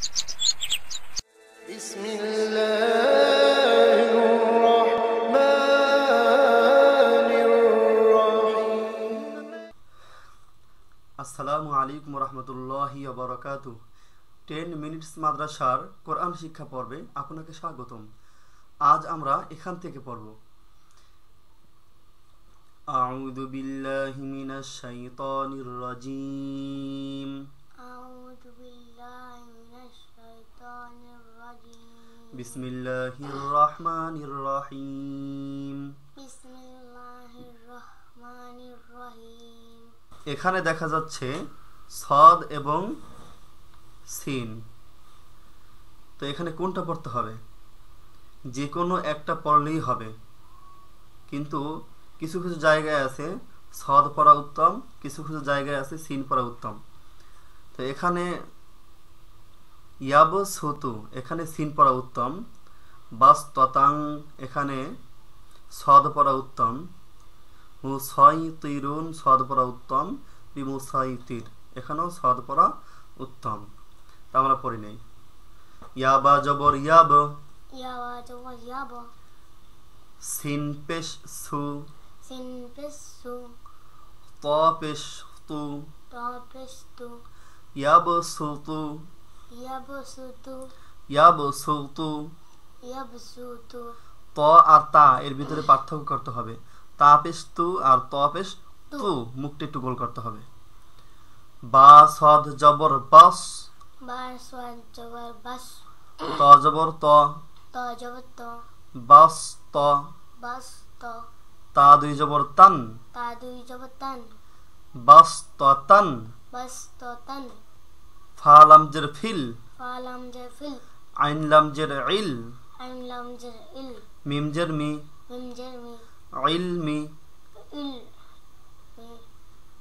আসসালামু আলাইকুম রহমতুল্লাহি ওয়া বারাকাতুহু। 10 মিনিটস মাদ্রাসার কোরআন শিক্ষা পর্বে আপনাকে স্বাগতম। আজ আমরা এখান থেকে পড়ব। আউযু বিল্লাহি মিনাশ শাইতানির রাজীম। আউযু বিল্লাহি মিনাশ শাইতানির রাজীম। বিসমিল্লাহির রহমানির রহিম। বিসমিল্লাহির রহমানির রহিম। এখানে দেখা যাচ্ছে সাদ এবং সিন। তো এখানে কোনটা পড়তে হবে? যে কোনো একটা পড়লেই হবে, কিন্তু কিছু কিছু জায়গায় আছে সাদ পড়া উত্তম, কিছু কিছু জায়গায় আছে সিন পড়া উত্তম। তো এখানে ইয়াবসুতু এখানে সিন পড়া উত্তম, বাসতাতাং এখানে সাদ পড়া উত্তম, মুসাইতিরুন সাদ পড়া উত্তম, বিমুসাইতির এখানেও সাদ পড়া উত্তম। তা আমরা পড়ি নেই। ইয়াবা জবর ইয়াব, ইয়াবা জবর ইয়াব, সিন পেশ সু, সিন পেশ সু, ত পেশ তু, ত পেশ তু, ইয়াবসুতু, ইয়াবসুতু, ইয়াবসুতু। ইয়াবসুতু। ত আর তা এর ভিতরে পার্থক্য করতে হবে। তা পেশ তু আর ত পেশ তু, মুখটা একটু গোল করতে হবে। বা সদ জবর বাস, বা সাদ জবর বাস, ত জবর ত, ত জবর ত, বাস ত। বাস ত, তা দুই জবর তান, তা দুই জবর তান, বাস ত তান। বাস ত তান। ফা লাম জের ফিল, ফা লাম জের ফিল, আইন লাম জের ইল, আইন লাম জের ইল, মিম জের মি, মিম জের মি, ইলমি, ইল মি,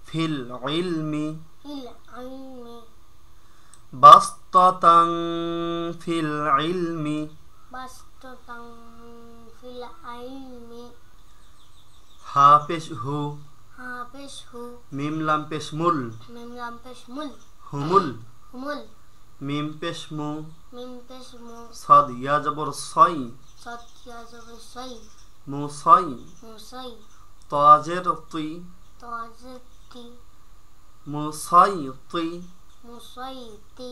ফিল ইলমি, ইল আইন মি, বাসতাতাং ফিল ইলমি। বাস ত তাং ফিল আইন মি। হা পেশ হু, হা পেশ হু, মিম লাম পেশ মুল, মিম লাম পেশ মুল, হুমুল, হুমুল, মিম পেশ মু, মিম পেশ মু, সাদ ইয়া জবর সই, সাদ ইয়া জবর সই, মু সই। মুসাই, তাজের তুই, ত জের তি, মু সই তুই। মুসাই তি,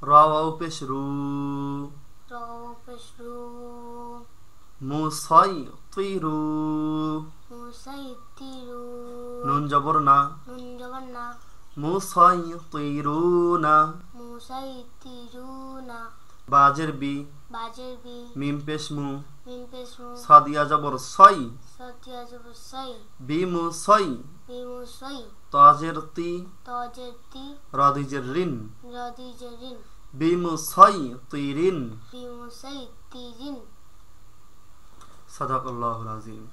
রাও পেশ রু, র পেশ রু, মু সই তুই রু। মুসাই তিরু, নুন জবর না, নুন জবর না, মু সই তুই রু না। মুসাই তিরু না। বাজের বি, বাজের বি, মিম পেশ মু, মিম পেশ মু, সাদ ইয়া জবর সই, সাদ ইয়া জবর সই, বি মু সই। বি মুসাই, তাজের তি, ত জের তি, রাদিজের রিন, র দি জের রিন, বি মু সই তুই রিন। বি মুসাই তিরিন। সাদাকাল্লাহুল আযীম।